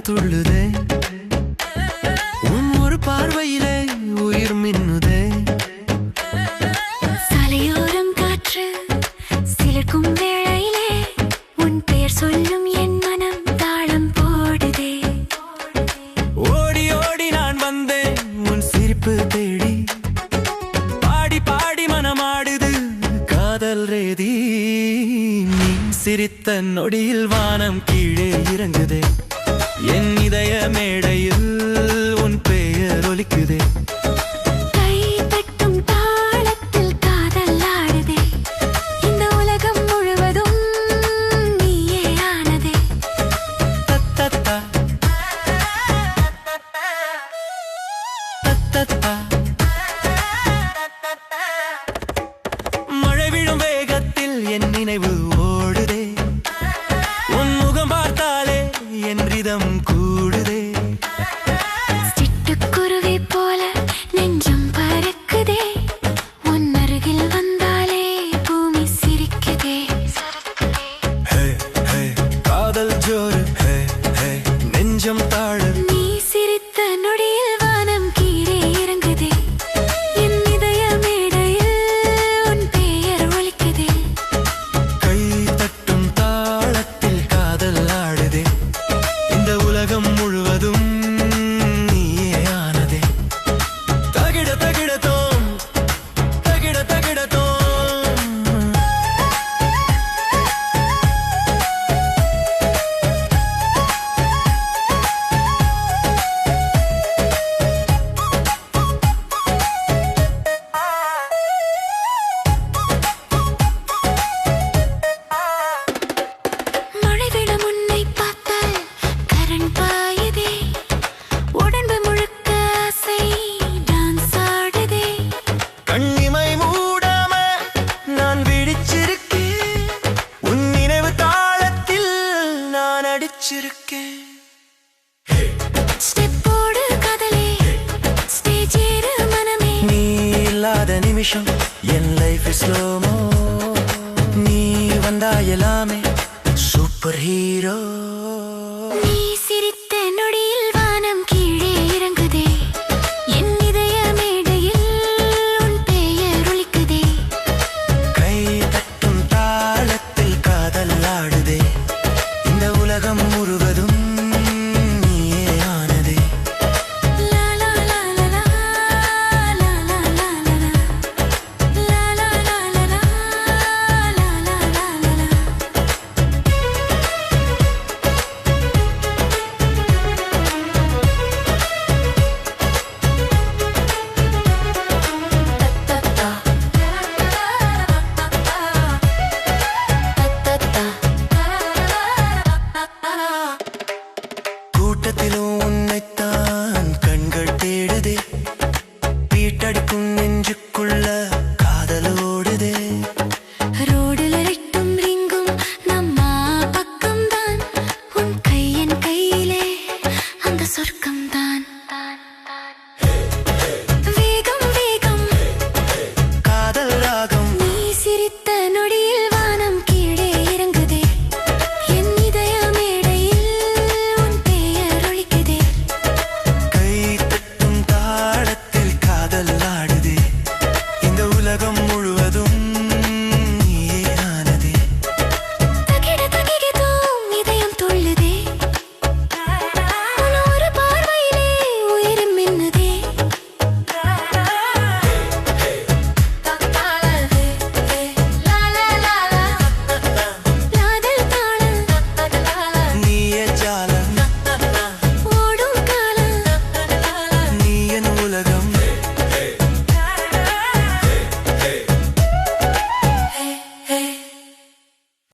துள்ளுதே உன் ஒரு பார்வையிலே உயிர் மின்னுதே சாலையோரம் காற்று சிலிர்க்கும் வேளையிலே உன் பெயர் சொல்லும் என் மனம் தாளம் போடுதே ஓடி ஓடி நான் வந்தேன் உன் சிரிப்பு தேடி பாடி பாடி மனமாடுது காதல் ரேதி நீ சிரித்த நொடியில் வானம் கீழே இறங்குதே என் இதய மேடையில் உன் பெயர் ஒலிக்குதே கை தட்டும் தாளத்தில் காதல் ஆடுதே இந்த உலகம் முழுவதும் நீயே ஆனதே தத்தத்தா தத்தத்தா மழை விழும் வேகத்தில் என் நினைவு ஓடுதே உன் முகம் பார்த்தாலே என் ரிதம் கூடுதே சிட்டுக்குருவி போல நெஞ்சம் பறக்குதே உன் அருகில் வந்தாலே பூமி சிரிக்குதே ஹே ஹே காதல் ஜோரு ஹே ஹே நெஞ்சம் தாழ நீ சிரித்த நொடியில் வானம் கீழே இறங்குதே என் இதய மேடையில் உன் பெயர் ஒலிக்குதே கை தட்டும் தாளத்தில் காதல் ஆடுதே இந்த உலகம் முழுவதும் நீயே ஆனதே தகிட தகிடத்தோம் தகிட தகிடத்தோம் மழை விழும் உன்னை பார்த்தால் கரண் பாயுதே உடம்பு முழுக்க ஆசை டான்ஸ் ஆடுதே கண்ணிமை மூடாம நான் விழிச்சிருக்கேன் உன் நினைவு தாளத்தில் நான் அடிச்சிருக்கேன் ஸ்டெப்போடு காதலே ஸ்டேஜ் ஏறு மனமே நீ இல்லாத நிமிஷம் என் லைஃப் ஸ்லோமோ நீ வந்தா எல்லாமே சூப்பர் ஹீரோ